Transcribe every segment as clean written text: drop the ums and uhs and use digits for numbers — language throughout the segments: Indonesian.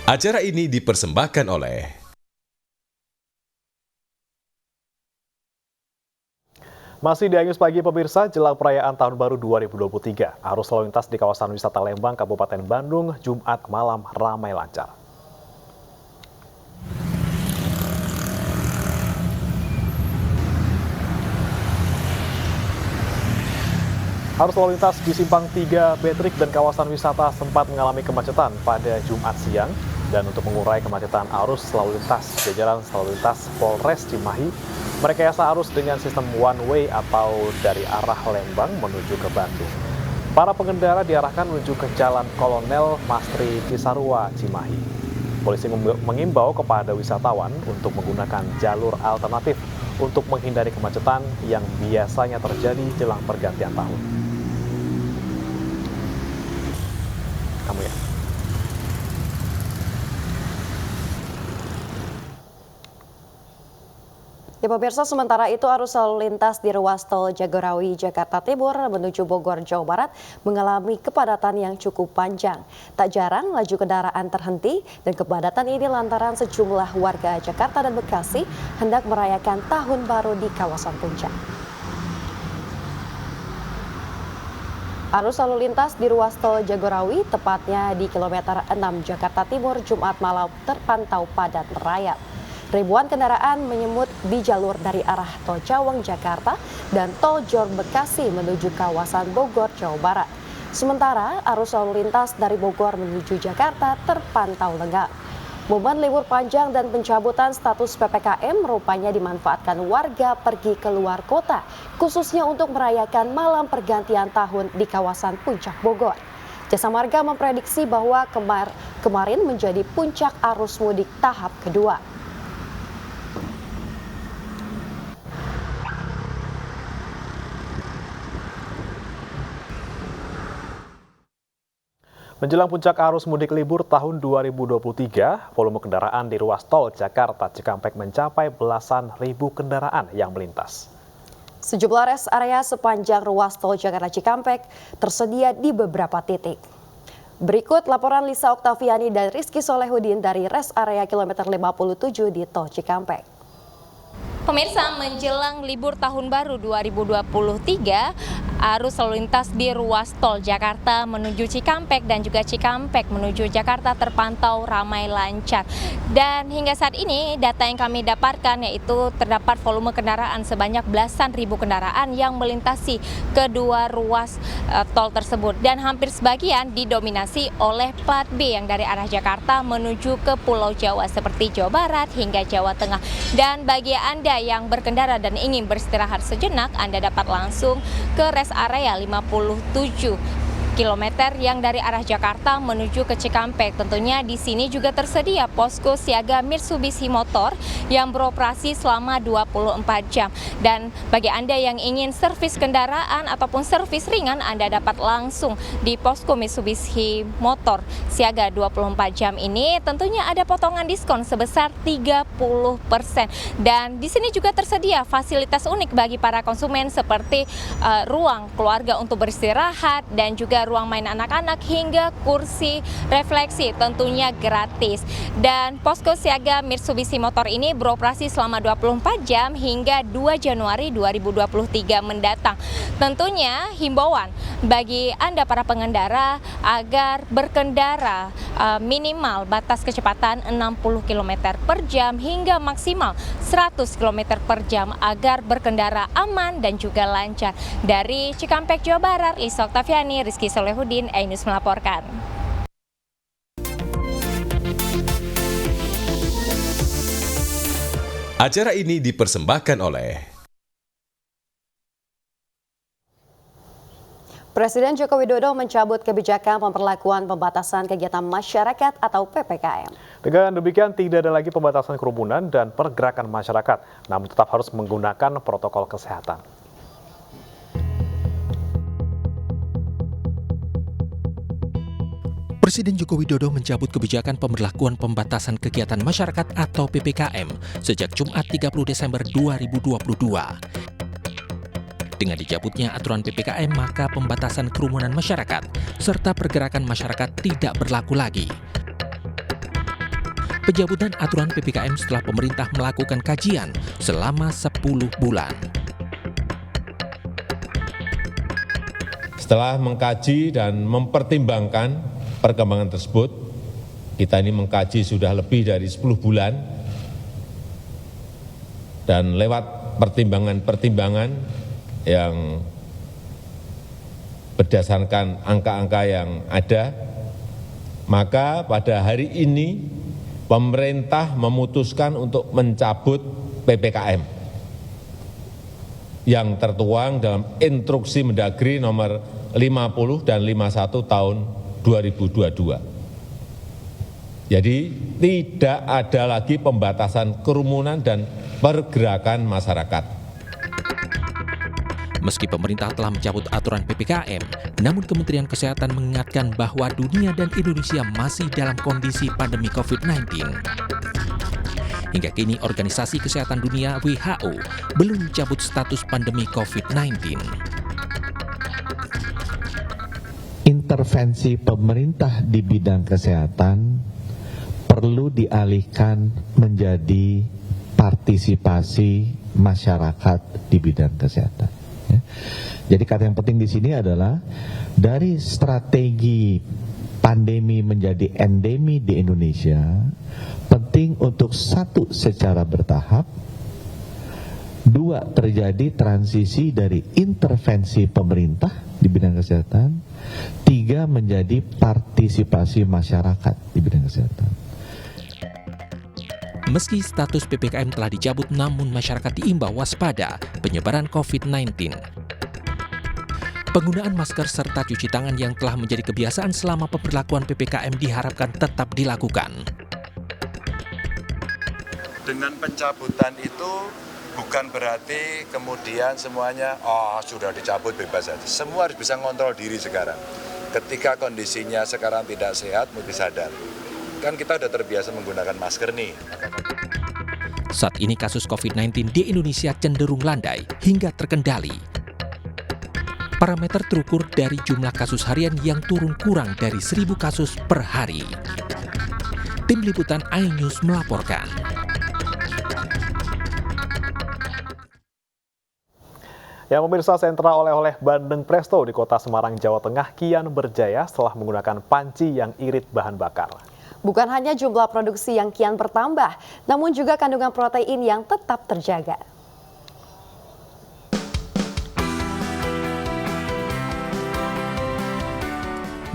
Acara ini dipersembahkan oleh Masih di Angus Pagi pemirsa, jelang perayaan Tahun Baru 2023, arus lalu lintas di kawasan wisata Lembang, Kabupaten Bandung, Jumat malam ramai lancar. Arus lalu lintas di Simpang 3 Betrik dan kawasan wisata sempat mengalami kemacetan pada Jumat siang. Dan untuk mengurai kemacetan arus lalu lintas, jajaran lalu lintas Polres Cimahi merekayasa arus dengan sistem one way atau dari arah Lembang menuju ke Bandung. Para pengendara diarahkan menuju ke Jalan Kolonel Mastri Cisarua, Cimahi. Polisi mengimbau kepada wisatawan untuk menggunakan jalur alternatif untuk menghindari kemacetan yang biasanya terjadi jelang pergantian tahun. Kamu ya. Ya pemirsa, sementara itu arus lalu lintas di ruas tol Jagorawi, Jakarta Timur menuju Bogor, Jawa Barat mengalami kepadatan yang cukup panjang. Tak jarang laju kendaraan terhenti dan kepadatan ini lantaran sejumlah warga Jakarta dan Bekasi hendak merayakan Tahun Baru di kawasan Puncak. Arus lalu lintas di ruas tol Jagorawi, tepatnya di kilometer 6 Jakarta Timur, Jumat malam terpantau padat merayap. Ribuan kendaraan menyemut di jalur dari arah tol Cawang, Jakarta dan tol Jor Bekasi menuju kawasan Bogor, Jawa Barat. Sementara arus lalu lintas dari Bogor menuju Jakarta terpantau lengang. Momen libur panjang dan pencabutan status PPKM rupanya dimanfaatkan warga pergi keluar kota, khususnya untuk merayakan malam pergantian tahun di kawasan Puncak Bogor. Jasa Marga memprediksi bahwa kemarin menjadi puncak arus mudik tahap kedua. Menjelang puncak arus mudik libur tahun 2023, volume kendaraan di ruas tol Jakarta Cikampek mencapai belasan ribu kendaraan yang melintas. Sejumlah rest area sepanjang ruas tol Jakarta Cikampek tersedia di beberapa titik. Berikut laporan Lisa Oktaviani dan Rizky Solehudin dari rest area kilometer 57 di tol Cikampek. Pemirsa, menjelang libur tahun baru 2023, arus lalu lintas di ruas tol Jakarta menuju Cikampek dan juga Cikampek menuju Jakarta terpantau ramai lancar. Dan hingga saat ini data yang kami dapatkan yaitu terdapat volume kendaraan sebanyak belasan ribu kendaraan yang melintasi kedua ruas tol tersebut. Dan hampir sebagian didominasi oleh plat B yang dari arah Jakarta menuju ke Pulau Jawa seperti Jawa Barat hingga Jawa Tengah. Dan bagi Anda yang berkendara dan ingin beristirahat sejenak, Anda dapat langsung ke rest area 57 kilometer yang dari arah Jakarta menuju ke Cikampek. Tentunya di sini juga tersedia posko siaga Mitsubishi Motor yang beroperasi selama 24 jam. Dan bagi Anda yang ingin servis kendaraan ataupun servis ringan, Anda dapat langsung di posko Mitsubishi Motor siaga 24 jam ini. Tentunya ada potongan diskon sebesar 30%. Dan di sini juga tersedia fasilitas unik bagi para konsumen seperti ruang keluarga untuk beristirahat dan juga ruang main anak-anak hingga kursi refleksi, tentunya gratis. Dan posko siaga Mitsubishi Motor ini beroperasi selama 24 jam hingga 2 Januari 2023 mendatang. Tentunya himbauan bagi Anda para pengendara agar berkendara minimal batas kecepatan 60 km per jam hingga maksimal 100 km per jam agar berkendara aman dan juga lancar. Dari Cikampek, Jawa Barat, Lisa Oktaviani, Rizky Solehudin, iNews melaporkan. Acara ini dipersembahkan oleh Presiden Joko Widodo mencabut kebijakan pemberlakuan pembatasan kegiatan masyarakat atau PPKM. Dengan demikian tidak ada lagi pembatasan kerumunan dan pergerakan masyarakat, namun tetap harus menggunakan protokol kesehatan. Presiden Joko Widodo mencabut kebijakan pemberlakuan pembatasan kegiatan masyarakat atau PPKM sejak Jumat 30 Desember 2022. Dengan dicabutnya aturan PPKM, maka pembatasan kerumunan masyarakat serta pergerakan masyarakat tidak berlaku lagi. pencabutan aturan PPKM setelah pemerintah melakukan kajian selama 10 bulan. Setelah mengkaji dan mempertimbangkan perkembangan tersebut, kita ini mengkaji sudah lebih dari 10 bulan, dan lewat pertimbangan-pertimbangan yang berdasarkan angka-angka yang ada, maka pada hari ini pemerintah memutuskan untuk mencabut PPKM yang tertuang dalam Instruksi Mendagri nomor 50 dan 51 tahun 2022. Jadi tidak ada lagi pembatasan kerumunan dan pergerakan masyarakat. Meski pemerintah telah mencabut aturan PPKM, namun Kementerian Kesehatan mengingatkan bahwa dunia dan Indonesia masih dalam kondisi pandemi COVID-19. Hingga kini Organisasi Kesehatan Dunia WHO belum mencabut status pandemi COVID-19. Intervensi pemerintah di bidang kesehatan perlu dialihkan menjadi partisipasi masyarakat di bidang kesehatan. Jadi kata yang penting di sini adalah dari strategi pandemi menjadi endemi di Indonesia, penting untuk satu, secara bertahap, dua, terjadi transisi dari intervensi pemerintah di bidang kesehatan, tiga, menjadi partisipasi masyarakat di bidang kesehatan. Meski status PPKM telah dicabut, namun masyarakat diimbau waspada penyebaran COVID-19. Penggunaan masker serta cuci tangan yang telah menjadi kebiasaan selama pemberlakuan PPKM diharapkan tetap dilakukan. Dengan pencabutan itu bukan berarti kemudian semuanya sudah dicabut bebas saja. Semua harus bisa ngontrol diri sekarang. Ketika kondisinya sekarang tidak sehat, mesti sadar. Kan kita sudah terbiasa menggunakan masker nih. Saat ini kasus COVID-19 di Indonesia cenderung landai hingga terkendali. Parameter terukur dari jumlah kasus harian yang turun kurang dari 1.000 kasus per hari. Tim Liputan iNews melaporkan. Ya, pemirsa, sentra oleh-oleh Bandeng Presto di Kota Semarang, Jawa Tengah kian berjaya setelah menggunakan panci yang irit bahan bakar. Bukan hanya jumlah produksi yang kian bertambah, namun juga kandungan protein yang tetap terjaga.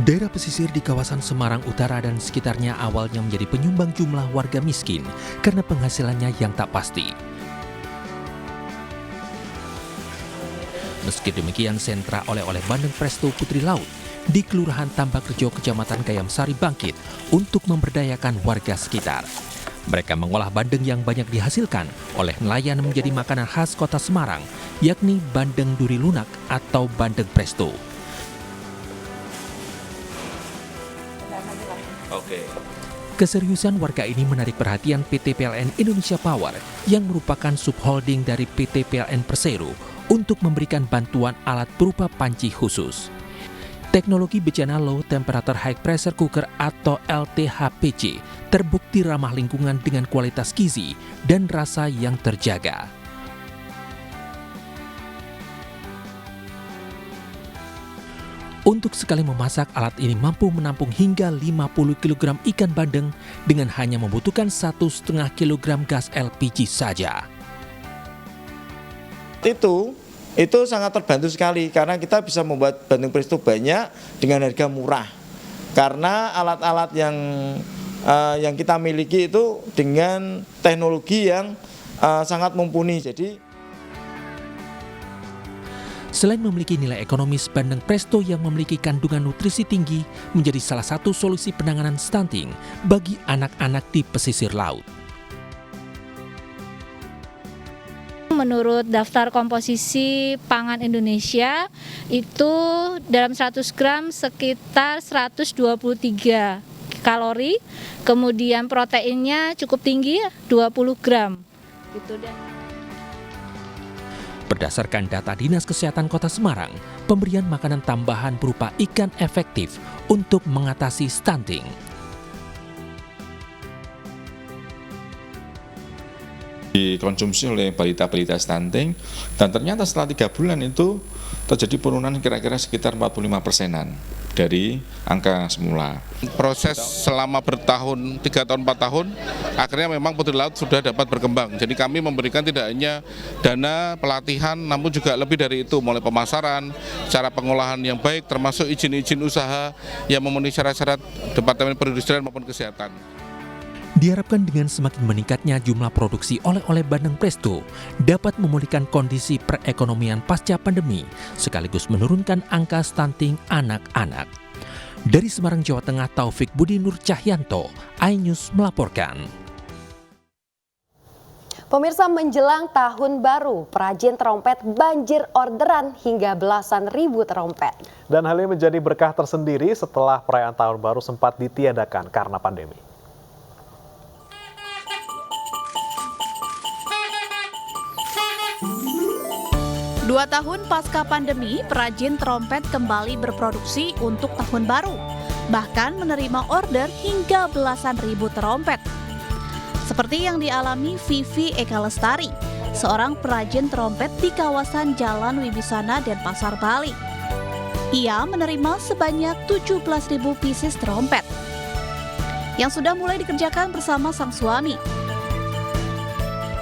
Daerah pesisir di kawasan Semarang Utara dan sekitarnya awalnya menjadi penyumbang jumlah warga miskin karena penghasilannya yang tak pasti. Meski demikian, sentra oleh-oleh Bandeng Presto Putri Laut di Kelurahan Tambakrejo, Kecamatan Gayam Sari bangkit untuk memberdayakan warga sekitar. Mereka mengolah bandeng yang banyak dihasilkan oleh nelayan menjadi makanan khas Kota Semarang, yakni bandeng duri lunak atau bandeng presto. Keseriusan warga ini menarik perhatian PT PLN Indonesia Power yang merupakan subholding dari PT PLN Persero untuk memberikan bantuan alat berupa panci khusus. Teknologi bejana Low Temperature High Pressure Cooker atau LTHPC terbukti ramah lingkungan dengan kualitas gizi dan rasa yang terjaga. Untuk sekali memasak, alat ini mampu menampung hingga 50 kg ikan bandeng dengan hanya membutuhkan 1,5 kg gas LPG saja. Itu sangat terbantu sekali karena kita bisa membuat bandeng presto banyak dengan harga murah. Karena alat-alat yang kita miliki itu dengan teknologi yang sangat mumpuni. Selain memiliki nilai ekonomis, bandeng presto yang memiliki kandungan nutrisi tinggi menjadi salah satu solusi penanganan stunting bagi anak-anak di pesisir laut. Menurut daftar komposisi pangan Indonesia, itu dalam 100 gram sekitar 123 kalori, kemudian proteinnya cukup tinggi 20 gram. Gitu deh. Berdasarkan data Dinas Kesehatan Kota Semarang, pemberian makanan tambahan berupa ikan efektif untuk mengatasi stunting. dikonsumsi oleh balita-balita stunting, dan ternyata setelah 3 bulan itu terjadi penurunan kira-kira sekitar 45%-an dari angka semula. Proses selama bertahun, 3 tahun, 4 tahun, akhirnya memang putri laut sudah dapat berkembang. Jadi kami memberikan tidak hanya dana pelatihan, namun juga lebih dari itu, mulai pemasaran, cara pengolahan yang baik, termasuk izin-izin usaha yang memenuhi syarat-syarat Departemen Perindustrian maupun Kesehatan. Diharapkan dengan semakin meningkatnya jumlah produksi oleh-oleh Bandeng Presto dapat memulihkan kondisi perekonomian pasca pandemi, sekaligus menurunkan angka stunting anak-anak. Dari Semarang, Jawa Tengah, Taufik Budi Nur Cahyanto, iNews melaporkan. Pemirsa, menjelang tahun baru, perajin trompet banjir orderan hingga belasan ribu trompet. Dan hal ini menjadi berkah tersendiri setelah perayaan tahun baru sempat ditiadakan karena pandemi. Dua tahun pasca pandemi, perajin trompet kembali berproduksi untuk tahun baru, bahkan menerima order hingga belasan ribu trompet. Seperti yang dialami Vivi Eka Lestari, seorang perajin trompet di kawasan Jalan Wibisana, Denpasar, Bali. Ia menerima sebanyak 17.000 pieces trompet yang sudah mulai dikerjakan bersama sang suami.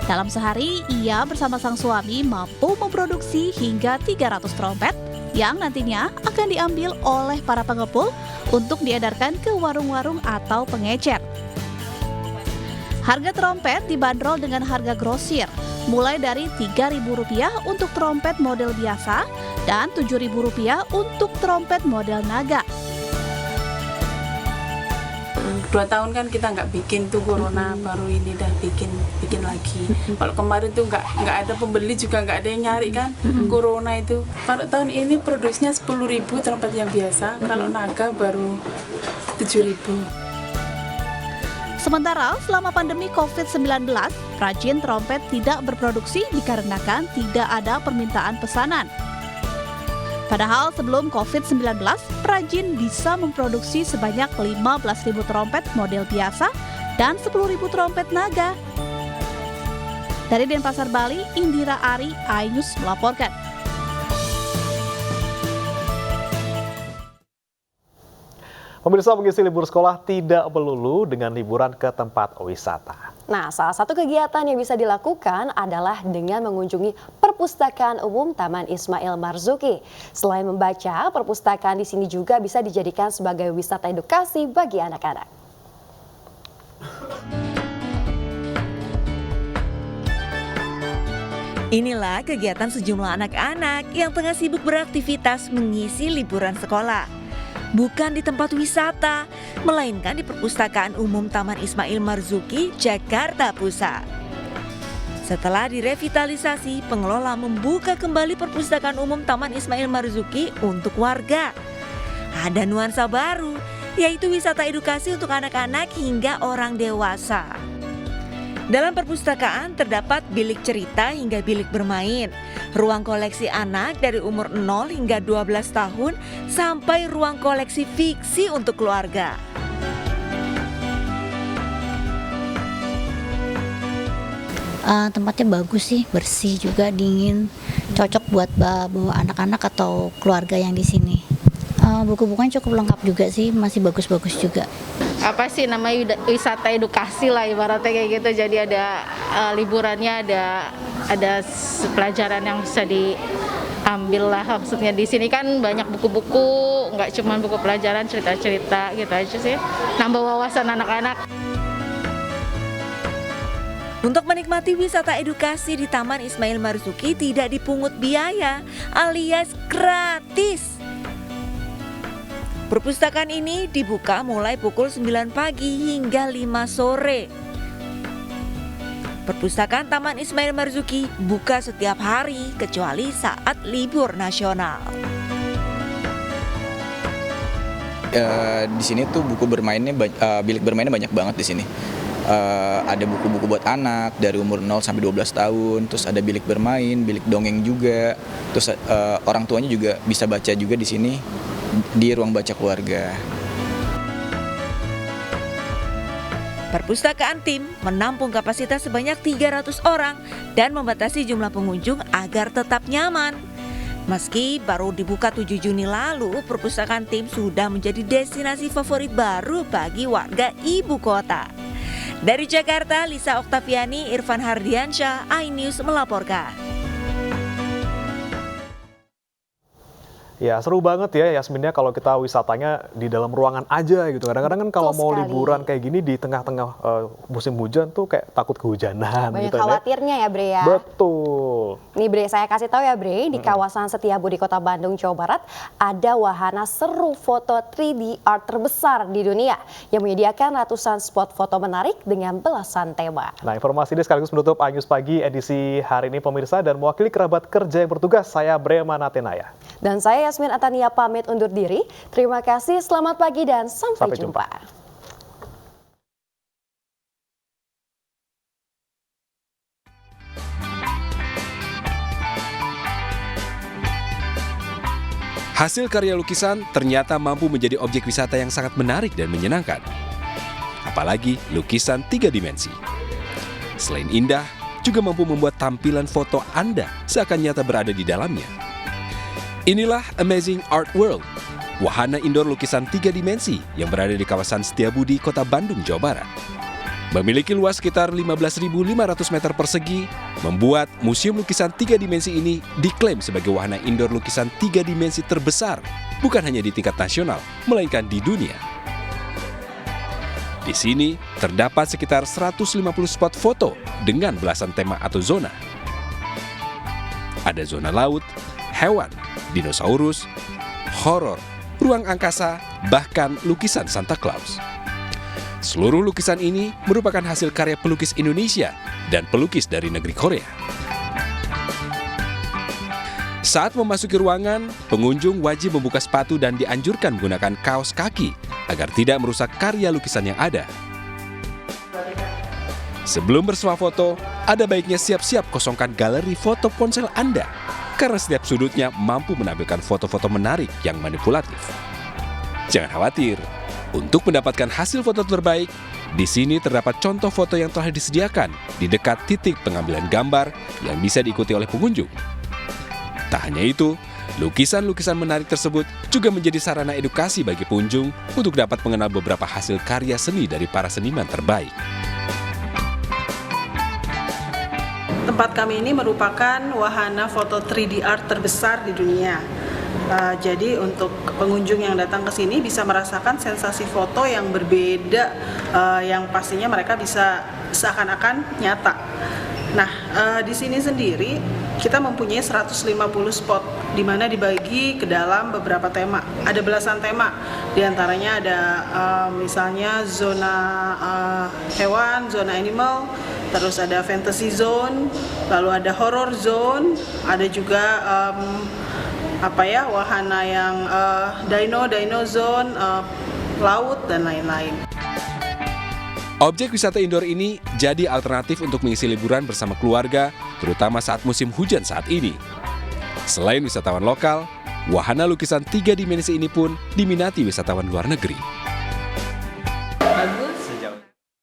Dalam sehari, ia bersama sang suami mampu memproduksi hingga 300 trompet yang nantinya akan diambil oleh para pengepul untuk diedarkan ke warung-warung atau pengecer. Harga trompet dibanderol dengan harga grosir, mulai dari Rp3.000 untuk trompet model biasa dan Rp7.000 untuk trompet model naga. 2 tahun kan kita nggak bikin tuh, corona baru ini dah bikin lagi. Kalau kemarin tuh nggak ada pembeli juga, nggak ada yang nyari kan, corona itu. Kalau tahun ini produksinya 10.000 trompet yang biasa, kalau naga baru 7.000. Sementara selama pandemi COVID-19, perajin trompet tidak berproduksi dikarenakan tidak ada permintaan pesanan. Padahal sebelum COVID-19, perajin bisa memproduksi sebanyak 15.000 trompet model biasa dan 10.000 trompet naga. Dari Denpasar, Bali, Indira Ari, iNews melaporkan. Pemirsa, mengisi libur sekolah tidak melulu dengan liburan ke tempat wisata. Nah, salah satu kegiatan yang bisa dilakukan adalah dengan mengunjungi Perpustakaan Umum Taman Ismail Marzuki. Selain membaca, perpustakaan di sini juga bisa dijadikan sebagai wisata edukasi bagi anak-anak. Inilah kegiatan sejumlah anak-anak yang tengah sibuk beraktivitas mengisi liburan sekolah. Bukan di tempat wisata, melainkan di Perpustakaan Umum Taman Ismail Marzuki, Jakarta Pusat. Setelah direvitalisasi, pengelola membuka kembali Perpustakaan Umum Taman Ismail Marzuki untuk warga. Ada nuansa baru, yaitu wisata edukasi untuk anak-anak hingga orang dewasa. Dalam perpustakaan terdapat bilik cerita hingga bilik bermain, ruang koleksi anak dari umur 0 hingga 12 tahun, sampai ruang koleksi fiksi untuk keluarga. Tempatnya bagus sih, bersih juga, dingin, cocok buat bawa anak-anak atau keluarga yang di sini. Buku-bukunya cukup lengkap juga sih, masih bagus-bagus juga. Apa sih namanya wisata edukasi lah ibaratnya kayak gitu, jadi ada liburannya, ada pelajaran yang bisa diambil lah. Maksudnya di sini kan banyak buku-buku, nggak cuma buku pelajaran, cerita-cerita gitu aja sih, nambah wawasan anak-anak. Untuk menikmati wisata edukasi di Taman Ismail Marzuki tidak dipungut biaya alias gratis. Perpustakaan ini dibuka mulai pukul 9 pagi hingga 5 sore. Perpustakaan Taman Ismail Marzuki buka setiap hari kecuali saat libur nasional. Di sini tuh buku bermainnya, bilik bermainnya banyak banget di sini. Ada buku-buku buat anak dari umur 0 sampai 12 tahun, terus ada bilik bermain, bilik dongeng juga, terus orang tuanya juga bisa baca juga di sini di ruang baca keluarga. Perpustakaan Tim menampung kapasitas sebanyak 300 orang dan membatasi jumlah pengunjung agar tetap nyaman. Meski baru dibuka 7 Juni lalu, Perpustakaan Tim sudah menjadi destinasi favorit baru bagi warga ibu kota. Dari Jakarta, Lisa Oktaviani, Irfan Hardiansyah, iNews melaporkan. Ya seru banget ya Yasminnya kalau kita wisatanya di dalam ruangan aja gitu. Kadang-kadang kan kalau mau liburan kayak gini di tengah-tengah musim hujan tuh kayak takut kehujanan. Banyak gitu, khawatirnya ya Bre ya. Betul. Nih Bre, saya kasih tahu ya Bre, di kawasan Setiabudi Kota Bandung, Jawa Barat ada wahana seru foto 3D art terbesar di dunia yang menyediakan ratusan spot foto menarik dengan belasan tema. Nah informasi ini sekaligus menutup iNews Pagi edisi hari ini pemirsa, dan mewakili kerabat kerja yang bertugas, saya Brema Natenaya. Dan saya Yasmin Atania pamit undur diri. Terima kasih, selamat pagi dan sampai jumpa. Hasil karya lukisan ternyata mampu menjadi objek wisata yang sangat menarik dan menyenangkan. Apalagi lukisan 3 dimensi. Selain indah, juga mampu membuat tampilan foto Anda seakan nyata berada di dalamnya. Inilah Amazing Art World, wahana indoor lukisan 3 dimensi yang berada di kawasan Setiabudi, Kota Bandung, Jawa Barat. Memiliki luas sekitar 15.500 meter persegi, membuat museum lukisan 3 dimensi ini diklaim sebagai wahana indoor lukisan 3 dimensi terbesar, bukan hanya di tingkat nasional, melainkan di dunia. Di sini terdapat sekitar 150 spot foto dengan belasan tema atau zona. Ada zona laut, hewan, dinosaurus, horor, ruang angkasa, bahkan lukisan Santa Claus. Seluruh lukisan ini merupakan hasil karya pelukis Indonesia dan pelukis dari negeri Korea. Saat memasuki ruangan, pengunjung wajib membuka sepatu dan dianjurkan menggunakan kaos kaki agar tidak merusak karya lukisan yang ada. Sebelum bersuah foto, ada baiknya siap-siap kosongkan galeri foto ponsel Anda, karena setiap sudutnya mampu menampilkan foto-foto menarik yang manipulatif. Jangan khawatir, untuk mendapatkan hasil foto terbaik, di sini terdapat contoh foto yang telah disediakan di dekat titik pengambilan gambar yang bisa diikuti oleh pengunjung. Tak hanya itu, lukisan-lukisan menarik tersebut juga menjadi sarana edukasi bagi pengunjung untuk dapat mengenal beberapa hasil karya seni dari para seniman terbaik. Tempat kami ini merupakan wahana foto 3D art terbesar di dunia. Jadi untuk pengunjung yang datang ke sini bisa merasakan sensasi foto yang berbeda, yang pastinya mereka bisa seakan-akan nyata. Nah, di sini sendiri kita mempunyai 150 spot di mana dibagi ke dalam beberapa tema. Ada belasan tema, di antaranya ada misalnya zona hewan, zona animal, terus ada fantasy zone, lalu ada horror zone, ada juga wahana yang dino zone, laut dan lain-lain. Objek wisata indoor ini jadi alternatif untuk mengisi liburan bersama keluarga, terutama saat musim hujan saat ini. Selain wisatawan lokal, wahana lukisan 3 dimensi ini pun diminati wisatawan luar negeri.